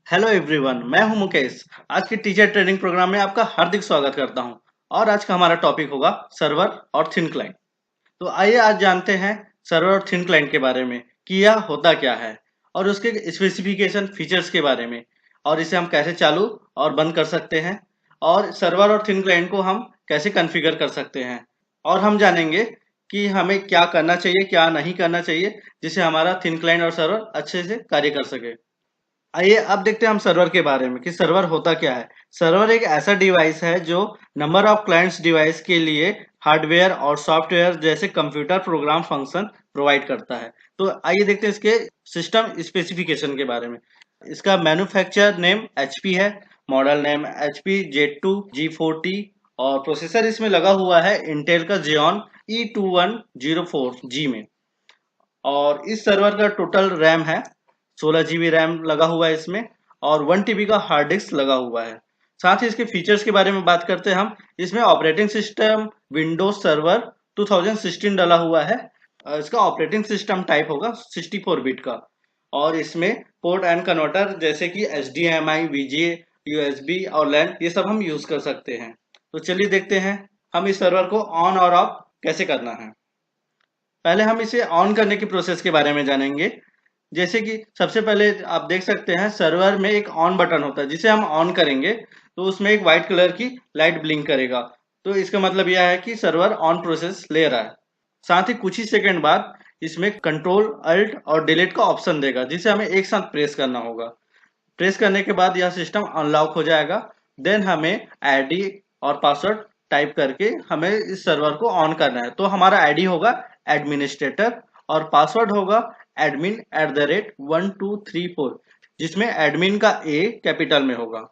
Hello everyone, मैं हूं मुकेश। आज के टीचर ट्रेनिंग प्रोग्राम में आपका हार्दिक स्वागत करता हूं। और आज का हमारा टॉपिक होगा सर्वर और थिन क्लाइंट। तो आइए आज जानते हैं सर्वर और थिन क्लाइंट के बारे में कि यह होता क्या है और उसके स्पेसिफिकेशन फीचर्स के बारे में, और इसे हम कैसे चालू और बंद कर सकते हैं, और सर्वर और थिन क्लाइंट को हम कैसे कॉन्फ़िगर कर सकते हैं। और हम जानेंगे कि हमें क्या करना चाहिए, क्या नहीं करना चाहिए, जिससे हमारा थिन क्लाइंट और सर्वर अच्छे से कार्य कर सके। आइए अब देखते हैं हम सर्वर के बारे में कि सर्वर होता क्या है। सर्वर एक ऐसा डिवाइस है जो नंबर ऑफ क्लाइंट्स डिवाइस के लिए हार्डवेयर और सॉफ्टवेयर जैसे कंप्यूटर प्रोग्राम फंक्शन प्रोवाइड करता है। तो आइए देखते हैं इसके सिस्टम स्पेसिफिकेशन के बारे में। इसका मैन्युफैक्चर नेम एचपी है, model name HP Z two G40, और प्रोसेसर इसमें लगा हुआ है इंटेल का Xeon E2104G में। और इस सर्वर का टोटल रैम है 16 GB रैम लगा हुआ है इसमें, और 1 TB का हार्ड डिस्क लगा हुआ है। साथ ही इसके फीचर्स के बारे में बात करते हैं हम। इसमें ऑपरेटिंग सिस्टम विंडोज सर्वर 2016 डाला हुआ है। इसका ऑपरेटिंग सिस्टम टाइप होगा 64 बिट का। और इसमें पोर्ट एंड कन्वर्टर जैसे कि HDMI, VGA, USB और LAN ये सब हम यूज कर सकते हैं। तो चलिए देखते हैं हम इस सर्वर को ऑन और ऑफ कैसे करना है। पहले हम इसे ऑन करने की प्रोसेस के बारे में जानेंगे। जैसे कि सबसे पहले आप देख सकते हैं सर्वर में एक ऑन बटन होता है, जिसे हम ऑन करेंगे तो उसमें एक वाइट कलर की लाइट ब्लिंक करेगा। तो इसका मतलब यह है कि सर्वर ऑन प्रोसेस ले रहा है। साथ ही कुछ ही सेकंड बाद इसमें कंट्रोल अल्ट और डिलीट का ऑप्शन देगा, जिसे हमें एक साथ प्रेस करना होगा। प्रेस करने के बाद यह सिस्टम अनलॉक हो जाएगा। देन हमें आईडी और पासवर्ड टाइप करके हमें इस सर्वर को ऑन करना है। तो हमारा आईडी होगा एडमिनिस्ट्रेटर और पासवर्ड होगा admin@1234, जिसमें एडमिन का ए कैपिटल में होगा।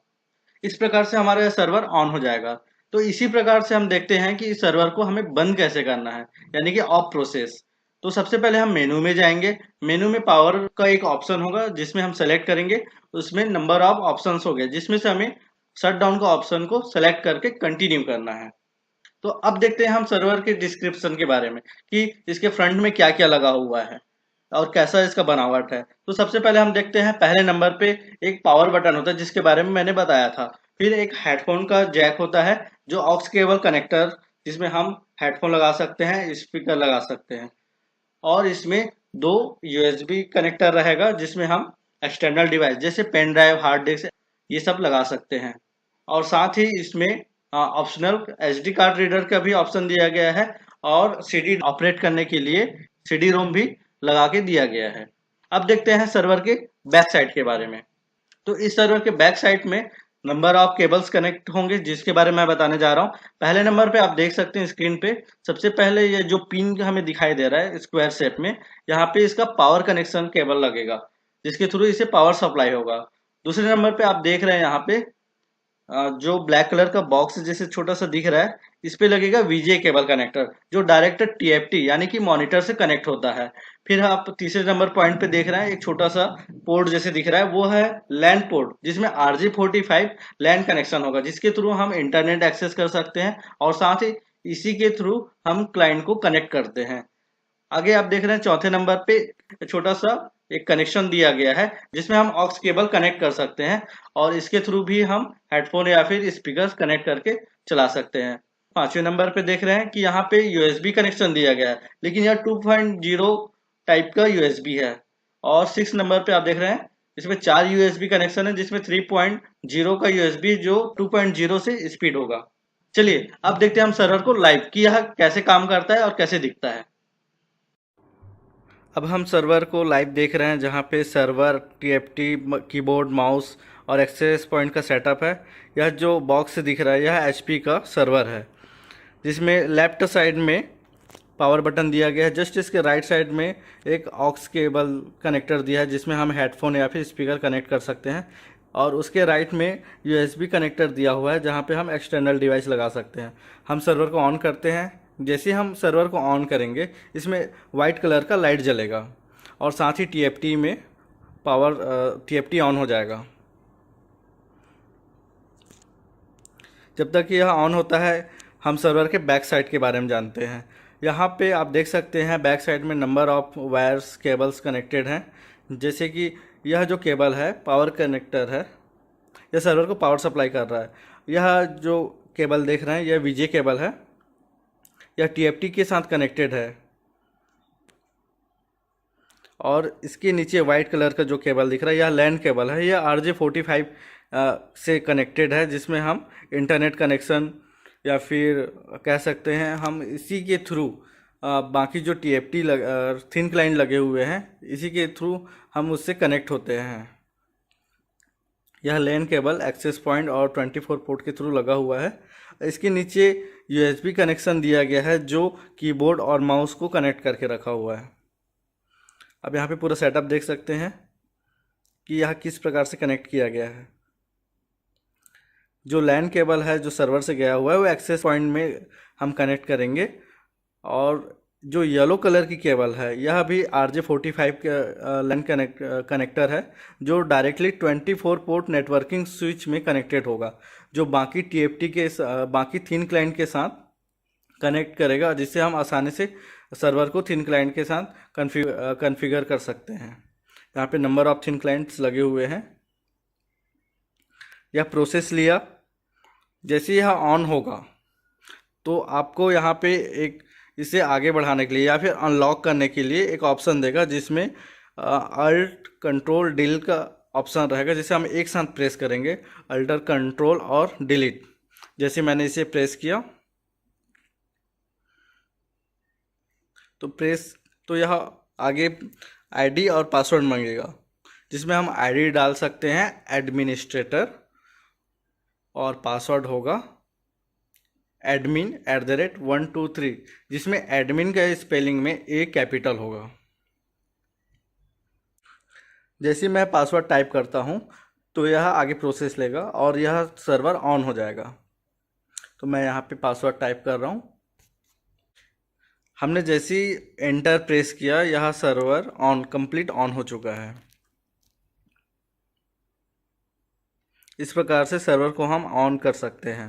इस प्रकार से हमारा सर्वर ऑन हो जाएगा। तो इसी प्रकार से हम देखते हैं कि इस सर्वर को हमें बंद कैसे करना है, यानी कि ऑफ प्रोसेस। तो सबसे पहले हम मेनू में जाएंगे। मेनू में पावर का एक ऑप्शन होगा जिसमें हम सेलेक्ट करेंगे। उसमें नंबर ऑफ ऑप्शंस हो गए, जिसमें से हमें शट डाउन का ऑप्शन को सेलेक्ट करके कंटिन्यू करना है। तो अब देखते हैं हम सर्वर के डिस्क्रिप्शन के बारे में कि इसके फ्रंट में क्या क्या लगा हुआ है और कैसा इसका बनावट है। तो सबसे पहले हम देखते हैं पहले नंबर पे एक पावर बटन होता है, जिसके बारे में मैंने बताया था। फिर एक हेडफोन का जैक होता है, जो ऑक्स केबल कनेक्टर, जिसमें हम हेडफोन लगा सकते हैं, स्पीकर लगा सकते हैं। और इसमें दो यूएसबी कनेक्टर रहेगा, जिसमें हम एक्सटर्नल डिवाइस जैसे पेन ड्राइव, हार्ड डिस्क ये सब लगा सकते हैं। और साथ ही इसमें ऑप्शनल एसडी कार्ड रीडर का भी ऑप्शन दिया गया है, और सीडी ऑपरेट करने के लिए सीडी रोम भी लगा के दिया गया है। अब देखते हैं सर्वर के बैक साइड के बारे में। तो इस सर्वर के बैक साइड में नंबर ऑफ केबल्स कनेक्ट होंगे, जिसके बारे में मैं बताने जा रहा हूँ। पहले नंबर पे आप देख सकते हैं स्क्रीन पे, सबसे पहले ये जो पिन हमें दिखाई दे रहा है स्क्वायर शेप में, यहाँ पे इसका पावर कनेक्शन केबल लगेगा, जिसके थ्रू इसे पावर सप्लाई होगा। दूसरे नंबर पे आप देख रहे हैं यहाँ पे जो ब्लैक कलर का बॉक्स जैसे छोटा सा दिख रहा है, इस पे लगेगा वीजे केबल कनेक्टर, जो डायरेक्ट टीएफटी यानी कि मॉनिटर से कनेक्ट होता है। फिर आप तीसरे नंबर पॉइंट पे देख रहे हैं एक छोटा सा पोर्ट जैसे दिख रहा है, वो है लैन पोर्ट, जिसमें RJ45 लैन कनेक्शन होगा, जिसके थ्रू हम इंटरनेट एक्सेस कर सकते हैं, और साथ ही इसी के थ्रू हम क्लाइंट को कनेक्ट करते हैं। आगे आप देख रहे हैं चौथे नंबर पे छोटा सा एक कनेक्शन दिया गया है, जिसमें हम ऑक्स केबल कनेक्ट कर सकते हैं, और इसके थ्रू भी हम हेडफोन या फिर स्पीकर कनेक्ट करके चला सकते हैं। पांचवें नंबर पे देख रहे हैं कि यहाँ पे यूएसबी कनेक्शन दिया गया है, लेकिन यह 2.0 टाइप का यूएसबी है। और सिक्स नंबर पे आप देख रहे हैं इसमें 4 यूएसबी कनेक्शन है, जिसमें 3.0 का यूएसबी जो 2.0 से स्पीड होगा। चलिए अब देखते हैं हम सर्वर को लाइव कि यह कैसे काम करता है और कैसे दिखता है। अब हम सर्वर को लाइव देख रहे हैं, जहाँ पे सर्वर, टीएफटी, कीबोर्ड, माउस और एक्सेस पॉइंट का सेटअप है। यह जो बॉक्स दिख रहा है यह एचपी का सर्वर है, जिसमें लेफ्ट साइड में पावर बटन दिया गया है। जस्ट इसके राइट साइड में एक ऑक्स केबल कनेक्टर दिया है, जिसमें हम हेडफोन या फिर स्पीकर कनेक्ट कर सकते हैं। और उसके राइट में यूएसबी कनेक्टर दिया हुआ है, जहाँ पे हम एक्सटर्नल डिवाइस लगा सकते हैं। हम सर्वर को ऑन करते हैं। जैसे ही हम सर्वर को ऑन करेंगे, इसमें वाइट कलर का लाइट जलेगा, और साथ ही टीएफटी में टीएफटी ऑन हो जाएगा। जब तक यह ऑन होता है, हम सर्वर के बैक साइड के बारे में जानते हैं। यहाँ पे आप देख सकते हैं बैक साइड में number of wires cables connected हैं। जैसे कि यह जो केबल है पावर कनेक्टर है, यह सर्वर को पावर सप्लाई कर रहा है। यह जो केबल देख रहे हैं यह वीजे केबल है, यह टीएफटी के साथ कनेक्टेड है। और इसके नीचे वाइट कलर का जो केबल दिख रहा है यह लैन केबल है, यह RJ45 से कनेक्टेड है, जिसमें हम इंटरनेट कनेक्शन या फिर कह सकते हैं हम इसी के थ्रू बाकी जो टीएफटी थिन क्लाइंट लगे हुए हैं इसी के थ्रू हम उससे कनेक्ट होते हैं। यह लैन केबल एक्सेस पॉइंट और 24 पोर्ट के थ्रू लगा हुआ है। इसके नीचे यूएसबी कनेक्शन दिया गया है जो कीबोर्ड और माउस को कनेक्ट करके रखा हुआ है। अब यहाँ पे पूरा सेटअप देख सकते हैं कि यह किस प्रकार से कनेक्ट किया गया है। जो लैन केबल है जो सर्वर से गया हुआ है वो एक्सेस पॉइंट में हम कनेक्ट करेंगे, और जो येलो कलर की केबल है यह भी RJ45 का लैन कनेक्टर है जो डायरेक्टली 24 पोर्ट नेटवर्किंग स्विच में कनेक्टेड होगा, जो बाकी टीएफटी के बाकी थिन क्लाइंट के साथ कनेक्ट करेगा, जिससे हम आसानी से सर्वर को थिन क्लाइंट के साथ कॉन्फ़िगर कर सकते हैं। यहाँ पे नंबर ऑफ थिन क्लाइंट्स लगे हुए हैं। यह प्रोसेस लिया, जैसे यह ऑन होगा तो आपको यहाँ पे एक इसे आगे बढ़ाने के लिए या फिर अनलॉक करने के लिए एक ऑप्शन देगा, जिसमें अल्ट कंट्रोल डिलीट का ऑप्शन रहेगा, जिसे हम एक साथ प्रेस करेंगे, अल्टर कंट्रोल और डिलीट। जैसे मैंने इसे प्रेस किया तो यह आगे आईडी और पासवर्ड मांगेगा, जिसमें हम आईडी डाल सकते हैं एडमिनिस्ट्रेटर और पासवर्ड होगा admin@123, जिसमें एडमिन का स्पेलिंग में ए कैपिटल होगा। जैसे मैं पासवर्ड टाइप करता हूं तो यह आगे प्रोसेस लेगा और यह सर्वर ऑन हो जाएगा। तो मैं यहाँ पे पासवर्ड टाइप कर रहा हूं। हमने जैसे ही एंटर प्रेस किया यह सर्वर कंप्लीट ऑन हो चुका है। इस प्रकार से सर्वर को हम ऑन कर सकते हैं।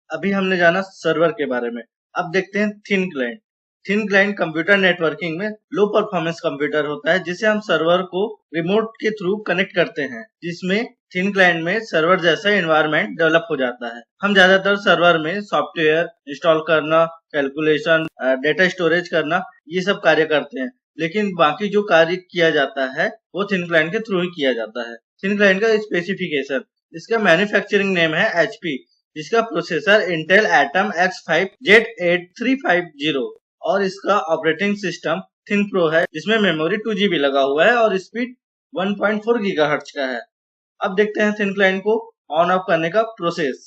अभी हमने जाना सर्वर के बारे में। अब देखते हैं thin client. Thin client computer networking में लो परफॉर्मेंस कंप्यूटर होता है, जिसे हम सर्वर को रिमोट के थ्रू कनेक्ट करते हैं, जिसमें थिन क्लाइंट में सर्वर जैसा एनवायरनमेंट डेवलप हो जाता है। हम ज्यादातर सर्वर में सॉफ्टवेयर इंस्टॉल करना, कैलकुलेशन, डेटा स्टोरेज करना, ये सब कार्य करते हैं, लेकिन बाकी जो कार्य किया जाता है वो थिन क्लाइंट के थ्रू ही किया जाता है। थिन क्लाइंट का स्पेसिफिकेशन, इसका मैन्युफैक्चरिंग नेम है HP, जिसका processor Intel atom X5 Z8350 और इसका ऑपरेटिंग सिस्टम थिन प्रो है, जिसमें मेमोरी 2GB लगा हुआ है और स्पीड 1.4 GHz का है। अब देखते हैं थिन क्लाइंट को ऑन ऑफ करने का प्रोसेस।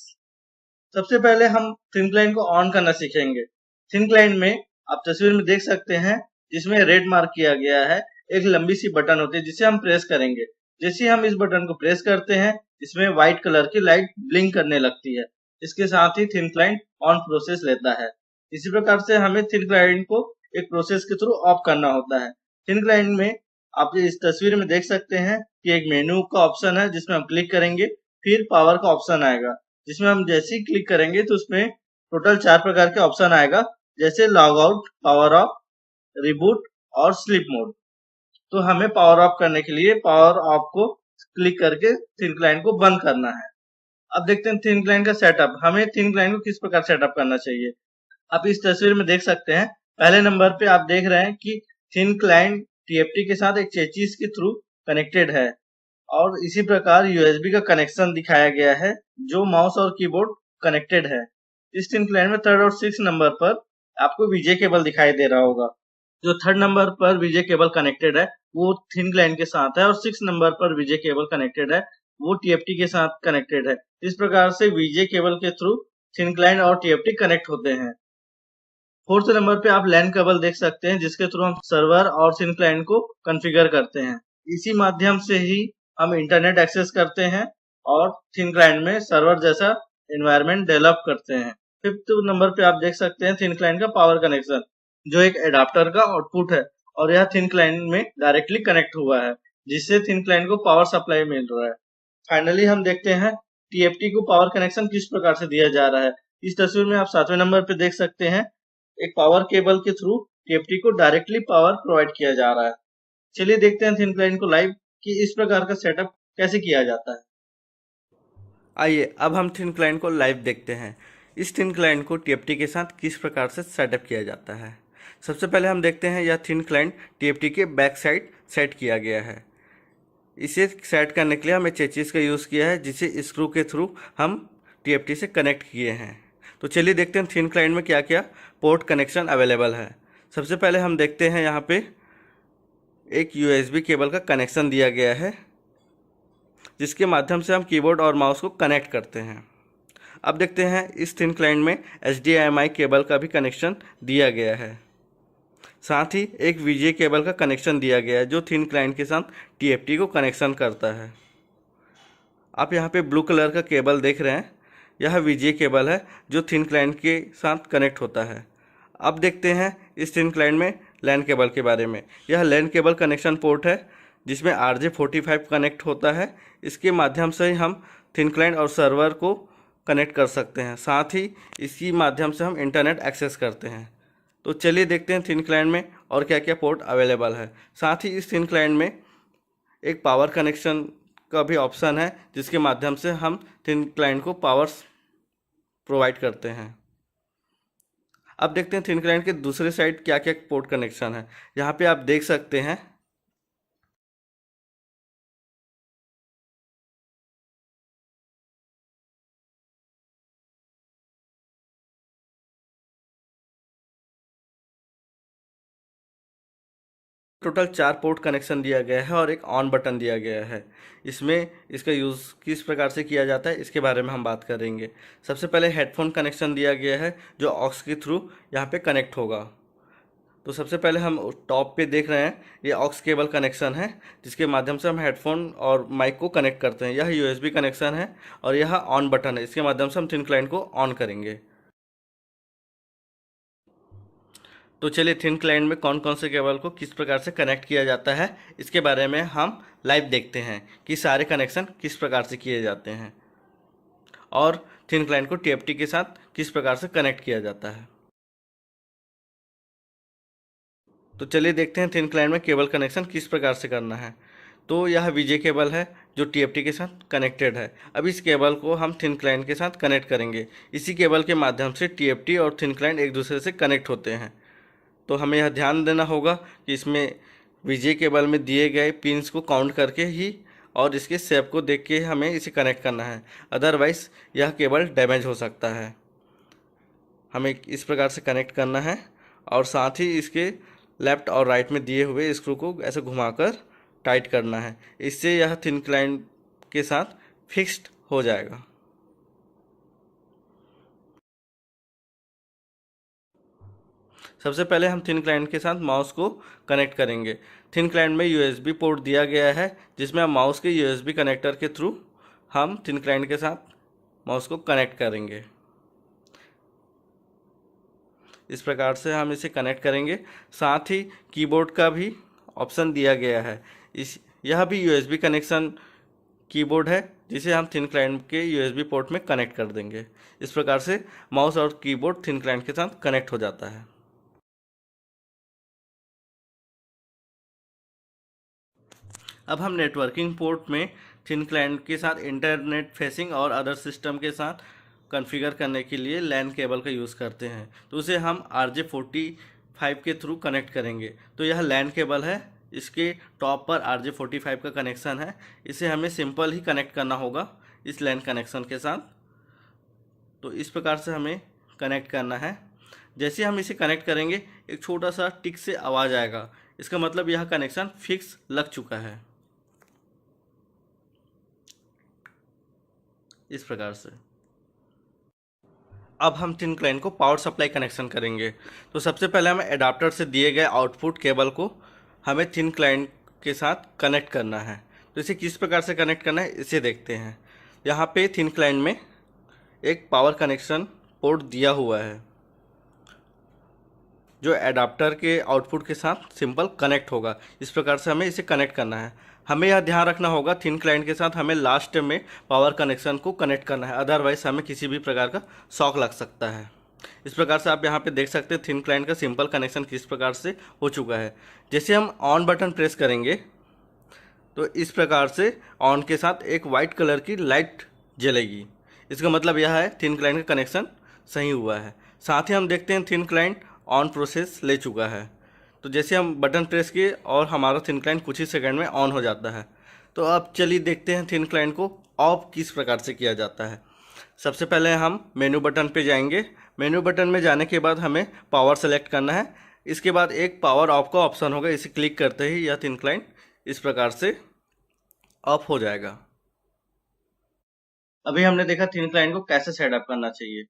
सबसे पहले हम थिन क्लाइंट को ऑन करना सीखेंगे। थिन क्लाइंट में आप तस्वीर में देख सकते हैं, जिसमें रेड मार्क किया गया है, एक लंबी सी बटन होती है जिसे हम प्रेस करेंगे। जैसे हम इस बटन को प्रेस करते हैं इसमें व्हाइट कलर की लाइट ब्लिंक करने लगती है। इसके साथ ही थिन क्लाइंट ऑन प्रोसेस लेता है। इसी प्रकार से हमें थिन क्लाइंट को एक प्रोसेस के थ्रू ऑफ करना होता है। थिन क्लाइंट में आप इस तस्वीर में देख सकते हैं कि एक मेन्यू का ऑप्शन है, जिसमें हम क्लिक करेंगे, फिर पावर का ऑप्शन आएगा, जिसमें हम जैसे ही क्लिक करेंगे तो उसमें टोटल 4 प्रकार के ऑप्शन आएगा, जैसे log out, power of, reboot और स्लीप मोड। तो हमें पावर ऑफ करने के लिए पावर ऑफ को क्लिक करके थिन क्लाइंट को बंद करना है। अब देखते हैं थिन क्लाइंट का सेटअप। हमें थिन क्लाइंट को किस प्रकार सेटअप करना चाहिए। आप इस तस्वीर में देख सकते हैं, पहले नंबर पे आप देख रहे हैं कि थिन क्लाइंट टीएफटी के साथ एक चेचिस के थ्रू कनेक्टेड है, और इसी प्रकार यूएसबी का कनेक्शन दिखाया गया है जो माउस और कीबोर्ड कनेक्टेड है। इस थिन क्लाइंट में 3rd और 6th नंबर पर आपको वीजे केबल दिखाई दे रहा होगा। जो 3rd नंबर पर वीजे केबल कनेक्टेड है वो थिन क्लाइंट के साथ है, और 6th नंबर पर वीजे केबल कनेक्टेड है वो टीएफटी के साथ कनेक्टेड है। इस प्रकार से वीजे केबल के थ्रू थिन क्लाइंट और टीएफटी कनेक्ट होते हैं। 4th नंबर पे आप लैन केबल देख सकते हैं, जिसके थ्रू हम सर्वर और थिन क्लाइंट को कॉन्फ़िगर करते हैं। इसी माध्यम से ही हम इंटरनेट एक्सेस करते हैं और थिन क्लाइंट में सर्वर जैसा एनवायरनमेंट डेवलप करते हैं। 5th नंबर पे आप देख सकते हैं थिन क्लाइंट का पावर कनेक्शन, जो एक एडाप्टर का आउटपुट है, और यह थिन क्लाइंट में डायरेक्टली कनेक्ट हुआ है, जिससे थिन क्लाइंट को पावर सप्लाई मिल रहा है। फाइनली हम देखते हैं टीएफटी को पावर कनेक्शन किस प्रकार से दिया जा रहा है। इस तस्वीर में आप 7वें नंबर पे देख सकते हैं, एक पावर केबल के थ्रू टीएफटी को डायरेक्टली पावर प्रोवाइड किया जा रहा है। चलिए देखते हैं थिन क्लाइंट को लाइव कि इस प्रकार का सेटअप कैसे किया जाता है। आइए अब हम थिन क्लाइंट को लाइव देखते हैं। इस थिन क्लाइंट को टीएफटी के साथ किस प्रकार से सेटअप किया जाता है। सबसे पहले हम देखते हैं यह थिन क्लाइंट टीएफटी के बैक साइड सेट किया गया है। इसे सेट करने के लिए हमें चेचिस का यूज़ किया है, जिसे स्क्रू के थ्रू हम टीएफटी से कनेक्ट किए हैं। तो चलिए देखते हैं थिन क्लाइंट में क्या क्या पोर्ट कनेक्शन अवेलेबल है। सबसे पहले हम देखते हैं यहाँ पे एक यूएसबी केबल का कनेक्शन दिया गया है, जिसके माध्यम से हम कीबोर्ड और माउस को कनेक्ट करते हैं। अब देखते हैं इस थिन क्लाइंट में HDMI केबल का भी कनेक्शन दिया गया है। साथ ही एक VGA केबल का कनेक्शन दिया गया है, जो थिन क्लाइंट के साथ TFT को कनेक्शन करता है। आप यहाँ पे ब्लू कलर का केबल देख रहे हैं, यह VGA केबल है जो थिन क्लाइंट के साथ कनेक्ट होता है। अब देखते हैं इस थिन क्लाइंट में लैन केबल के बारे में। यह लैन केबल कनेक्शन पोर्ट है, जिसमें RJ45 कनेक्ट होता है। इसके माध्यम से ही हम थिन क्लाइंट और सर्वर को कनेक्ट कर सकते हैं। साथ ही इसी माध्यम से हम इंटरनेट एक्सेस करते हैं। तो चलिए देखते हैं थिन क्लाइंट में और क्या क्या पोर्ट अवेलेबल है। साथ ही इस थिन क्लाइंट में एक पावर कनेक्शन का भी ऑप्शन है, जिसके माध्यम से हम थिन क्लाइंट को पावर प्रोवाइड करते हैं। अब देखते हैं थिन क्लाइंट के दूसरे साइड क्या क्या पोर्ट कनेक्शन है। यहाँ पे आप देख सकते हैं टोटल 4 पोर्ट कनेक्शन दिया गया है और एक ऑन बटन दिया गया है। इसमें इसका यूज़ किस प्रकार से किया जाता है इसके बारे में हम बात करेंगे। सबसे पहले हेडफोन कनेक्शन दिया गया है, जो ऑक्स के थ्रू यहाँ पे कनेक्ट होगा। तो सबसे पहले हम टॉप पे देख रहे हैं, ये ऑक्स केबल कनेक्शन है, जिसके माध्यम से हम हेडफोन और माइक को कनेक्ट करते हैं। यह USB कनेक्शन है और यह ऑन बटन है, इसके माध्यम से हम थिन क्लाइंट को ऑन करेंगे। तो चलिए थिन क्लाइंट में कौन कौन से केबल को किस प्रकार से कनेक्ट किया जाता है इसके बारे में हम लाइव देखते हैं कि सारे कनेक्शन किस प्रकार से किए जाते हैं और थिन क्लाइंट को TFT के साथ किस प्रकार से कनेक्ट किया जाता है। तो चलिए देखते हैं थिन क्लाइंट में केबल कनेक्शन किस प्रकार से करना है। तो यह VGA केबल है जो TFT के साथ कनेक्टेड है। अब इस केबल को हम थिन क्लाइंट के साथ कनेक्ट करेंगे। इसी केबल के माध्यम से TFT और थिन क्लाइंट एक दूसरे से कनेक्ट होते हैं। तो हमें यह ध्यान देना होगा कि इसमें VGA केबल में दिए गए पिंस को काउंट करके ही और इसके शेप को देख के हमें इसे कनेक्ट करना है, अदरवाइज़ यह केबल डैमेज हो सकता है। हमें इस प्रकार से कनेक्ट करना है और साथ ही इसके लेफ़्ट और राइट में दिए हुए स्क्रू को ऐसे घुमाकर टाइट करना है। इससे यह थिन क्लाइंट के साथ फिक्स्ड हो जाएगा। सबसे पहले हम थिन क्लाइंट के साथ माउस को कनेक्ट करेंगे। थिन क्लाइंट में USB पोर्ट दिया गया है, जिसमें हम माउस के USB कनेक्टर के थ्रू हम थिन क्लाइंट के साथ माउस को कनेक्ट करेंगे। इस प्रकार से हम इसे कनेक्ट करेंगे। साथ ही कीबोर्ड का भी ऑप्शन दिया गया है। यह भी USB कनेक्शन कीबोर्ड है, जिसे हम थिन क्लाइंट के USB पोर्ट में कनेक्ट कर देंगे। इस प्रकार से माउस और कीबोर्ड थिन क्लाइंट के साथ कनेक्ट हो जाता है। अब हम नेटवर्किंग पोर्ट में थिन क्लाइंट के साथ इंटरनेट फेसिंग और अदर सिस्टम के साथ कॉन्फ़िगर करने के लिए लैन केबल का यूज़ करते हैं। तो उसे हम RJ45 के थ्रू कनेक्ट करेंगे। तो यह लैन केबल है, इसके टॉप पर RJ45 का कनेक्शन है। इसे हमें सिंपल ही कनेक्ट करना होगा इस लैन कनेक्शन के साथ। तो इस प्रकार से हमें कनेक्ट करना है। जैसे हम इसे कनेक्ट करेंगे, एक छोटा सा टिक से आवाज़ आएगा, इसका मतलब यह कनेक्शन फिक्स लग चुका है। इस प्रकार से अब हम थिन क्लाइंट को पावर सप्लाई कनेक्शन करेंगे। तो सबसे पहले हमें एडाप्टर से दिए गए आउटपुट केबल को हमें थिन क्लाइंट के साथ कनेक्ट करना है। तो इसे किस प्रकार से कनेक्ट करना है इसे देखते हैं। यहाँ पे थिन क्लाइंट में एक पावर कनेक्शन पोर्ट दिया हुआ है, जो एडाप्टर के आउटपुट के साथ सिंपल कनेक्ट होगा। इस प्रकार से हमें इसे कनेक्ट करना है। हमें यह ध्यान रखना होगा थिन क्लाइंट के साथ हमें लास्ट में पावर कनेक्शन को कनेक्ट करना है, अदरवाइज हमें किसी भी प्रकार का शॉक लग सकता है। इस प्रकार से आप यहाँ पे देख सकते हैं थिन क्लाइंट का सिंपल कनेक्शन किस प्रकार से हो चुका है। जैसे हम ऑन बटन प्रेस करेंगे तो इस प्रकार से ऑन के साथ एक वाइट कलर की लाइट जलेगी। इसका मतलब यह है थिन क्लाइंट का कनेक्शन सही हुआ है। साथ ही हम देखते हैं थिन क्लाइंट ऑन प्रोसेस ले चुका है। तो जैसे हम बटन प्रेस किए और हमारा थिन क्लाइंट कुछ ही सेकंड में ऑन हो जाता है। तो अब चलिए देखते हैं थिन क्लाइंट को ऑफ किस प्रकार से किया जाता है। सबसे पहले हम मेनू बटन पे जाएंगे। मेनू बटन में जाने के बाद हमें पावर सेलेक्ट करना है। इसके बाद एक पावर ऑफ का ऑप्शन होगा, इसे क्लिक करते ही यह थिन क्लाइंट इस प्रकार से ऑफ हो जाएगा। अभी हमने देखा थिन क्लाइंट को कैसे सेटअप करना चाहिए।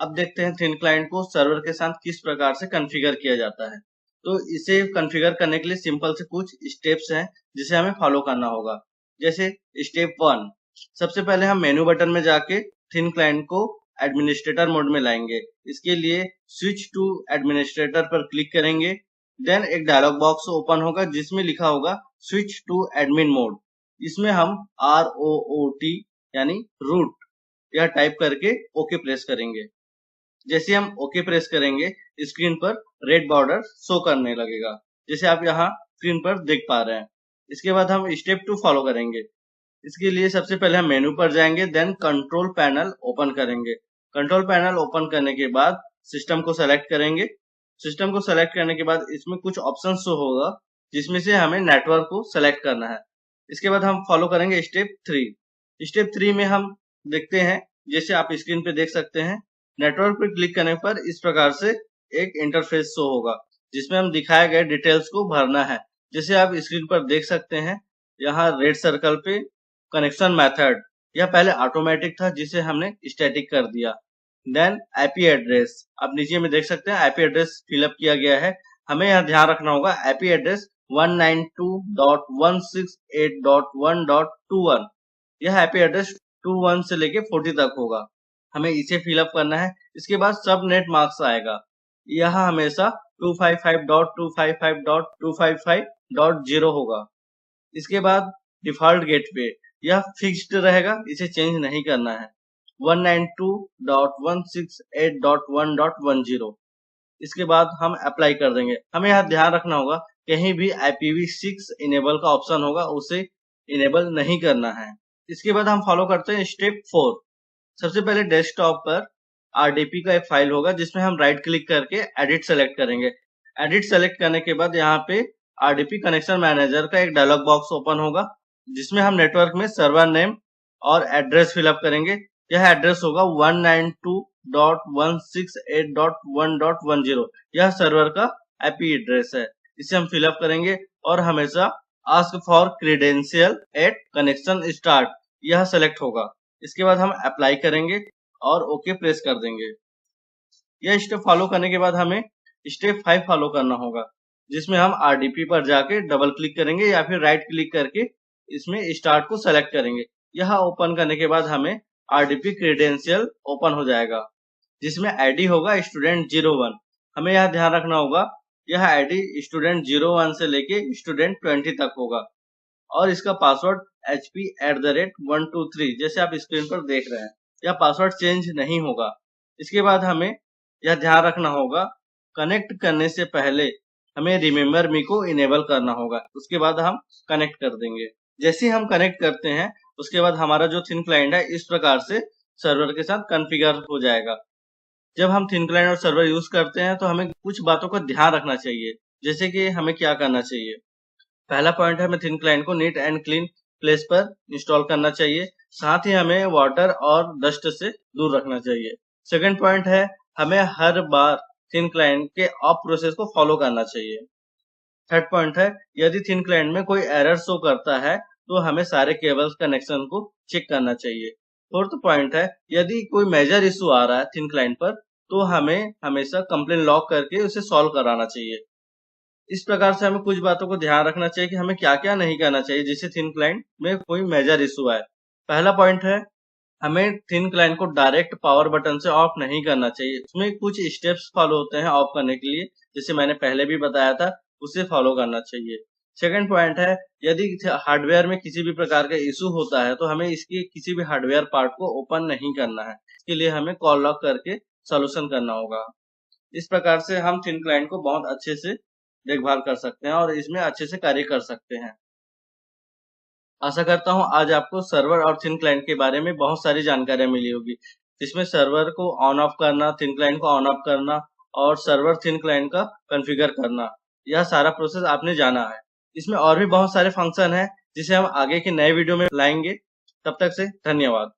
अब देखते हैं थिन क्लाइंट को सर्वर के साथ किस प्रकार से कॉन्फ़िगर किया जाता है। तो इसे कॉन्फ़िगर करने के लिए सिंपल से कुछ स्टेप्स हैं जिसे हमें फॉलो करना होगा। जैसे स्टेप 1, सबसे पहले हम मेनू बटन में जाके थिन क्लाइंट को एडमिनिस्ट्रेटर मोड में लाएंगे। इसके लिए स्विच टू एडमिनिस्ट्रेटर पर क्लिक करेंगे। देन एक डायलॉग बॉक्स ओपन होगा जिसमें लिखा होगा स्विच टू एडमिन मोड। इसमें हम ROOT यानी रूट यह टाइप करके ओके प्रेस करेंगे। जैसे हम ओके प्रेस करेंगे स्क्रीन पर रेड बॉर्डर शो करने लगेगा, जैसे आप यहाँ स्क्रीन पर देख पा रहे हैं। इसके बाद हम स्टेप 2 फॉलो करेंगे। इसके लिए सबसे पहले हम मेनू पर जाएंगे, देन कंट्रोल पैनल ओपन करेंगे। कंट्रोल पैनल ओपन करने के बाद सिस्टम को सेलेक्ट करेंगे। सिस्टम को सेलेक्ट करने के बाद इसमें कुछ ऑप्शन शो होगा जिसमें से हमें नेटवर्क को सेलेक्ट करना है। इसके बाद हम फॉलो करेंगे स्टेप 3। स्टेप 3 में हम देखते हैं, जैसे आप स्क्रीन पे देख सकते हैं, नेटवर्क पर क्लिक करने पर इस प्रकार से एक इंटरफेस शो होगा जिसमें हम दिखाए गए डिटेल्स को भरना है। जैसे आप स्क्रीन पर देख सकते हैं, यहाँ रेड सर्कल पे कनेक्शन मेथड, यह पहले ऑटोमेटिक था जिसे हमने स्टैटिक कर दिया। देन आईपी एड्रेस, आप नीचे में देख सकते हैं आईपी एड्रेस फिलअप किया गया है। हमें यहाँ ध्यान रखना होगा आईपी एड्रेस 192.168.1.21, यह आईपी एड्रेस 21 से लेके 40 तक होगा। हमें इसे फिलअप करना है। इसके बाद सब नेट मार्क्स आएगा, यह हमेशा 255.255.255.0 होगा। इसके बाद डिफॉल्ट गेटवे, यह फिक्स्ड रहेगा, इसे चेंज नहीं करना है। 192.168.1.10, इसके बाद हम अप्लाई कर देंगे। हमें यहाँ ध्यान रखना होगा कहीं भी IPv6 इनेबल का ऑप्शन होगा उसे इनेबल नहीं करना है। इसके बाद हम फॉलो करते हैं स्टेप 4। सबसे पहले डेस्कटॉप पर RDP का एक फाइल होगा जिसमें हम राइट क्लिक करके एडिट सेलेक्ट करेंगे। एडिट सेलेक्ट करने के बाद यहाँ पे RDP कनेक्शन मैनेजर का एक डायलॉग बॉक्स ओपन होगा जिसमें हम नेटवर्क में सर्वर नेम और एड्रेस फिलअप करेंगे। यह एड्रेस होगा 192.168.1.10, यह सर्वर का IP एड्रेस है। इसे हम फिलअप करेंगे और हमेशा ask for credential at connection start यह सेलेक्ट होगा। इसके बाद हम अप्लाई करेंगे और ओके प्रेस कर देंगे। यह स्टेप फॉलो करने के बाद हमें स्टेप 5 फॉलो करना होगा जिसमें हम RDP पर जाके डबल क्लिक करेंगे या फिर राइट क्लिक करके इसमें स्टार्ट को सेलेक्ट करेंगे। यह ओपन करने के बाद हमें RDP क्रेडेंशियल ओपन हो जाएगा जिसमें ID होगा स्टूडेंट 01। हमें यह ध्यान रखना होगा यह ID स्टूडेंट 01 से लेके स्टूडेंट 20 तक होगा और इसका पासवर्ड HP@123 जैसे आप स्क्रीन पर देख रहे हैं। यह पासवर्ड चेंज नहीं होगा। इसके बाद हमें यह ध्यान रखना होगा कनेक्ट करने से पहले हमें रिमेम्बर मी को इनेबल करना होगा। उसके बाद हम कनेक्ट कर देंगे। जैसे हम कनेक्ट करते हैं उसके बाद हमारा जो थिन क्लाइंट है इस प्रकार से सर्वर के साथ कॉन्फ़िगर हो जाएगा। जब हम थिन क्लाइंट और सर्वर यूज करते हैं तो हमें कुछ बातों का ध्यान रखना चाहिए। जैसे कि हमें क्या करना चाहिए। पहला पॉइंट है हमें थिन क्लाइंट को नीट एंड क्लीन प्लेस पर इंस्टॉल करना चाहिए। साथ ही हमें वाटर और डस्ट से दूर रखना चाहिए। सेकंड पॉइंट है हमें हर बार थिन क्लाइंट के ऑफ प्रोसेस को फॉलो करना चाहिए। थर्ड पॉइंट है यदि थिन क्लाइंट में कोई एरर शो करता है तो हमें सारे केबल्स कनेक्शन को चेक करना चाहिए। फोर्थ पॉइंट है यदि कोई मेजर इशू आ रहा है थिन क्लाइंट पर तो हमें हमेशा कंप्लेन लॉग करके उसे सॉल्व कराना चाहिए। इस प्रकार से हमें कुछ बातों को ध्यान रखना चाहिए कि हमें क्या क्या नहीं करना चाहिए जिससे थिन क्लाइंट में कोई मेजर इशू आए। पहला पॉइंट है हमें थिन क्लाइंट को डायरेक्ट पावर बटन से ऑफ नहीं करना चाहिए। उसमें कुछ स्टेप्स फॉलो होते हैं ऑफ करने के लिए, जैसे मैंने पहले भी बताया था, उसे फॉलो करना चाहिए। सेकंड पॉइंट है यदि हार्डवेयर में किसी भी प्रकार का इशू होता है तो हमें इसके किसी भी हार्डवेयर पार्ट को ओपन नहीं करना है। इसके लिए हमें कॉल लॉक करके सॉल्यूशन करना होगा। इस प्रकार से हम थिन क्लाइंट को बहुत अच्छे से देखभाल कर सकते हैं और इसमें अच्छे से कार्य कर सकते हैं। आशा करता हूँ आज आपको सर्वर और थिन क्लाइंट के बारे में बहुत सारी जानकारियां मिली होगी। इसमें सर्वर को ऑन ऑफ करना, थिन क्लाइंट को ऑन ऑफ करना और सर्वर थिन क्लाइंट का कॉन्फ़िगर करना, यह सारा प्रोसेस आपने जाना है। इसमें और भी बहुत सारे फंक्शन हैं जिसे हम आगे के नए वीडियो में लाएंगे। तब तक से धन्यवाद।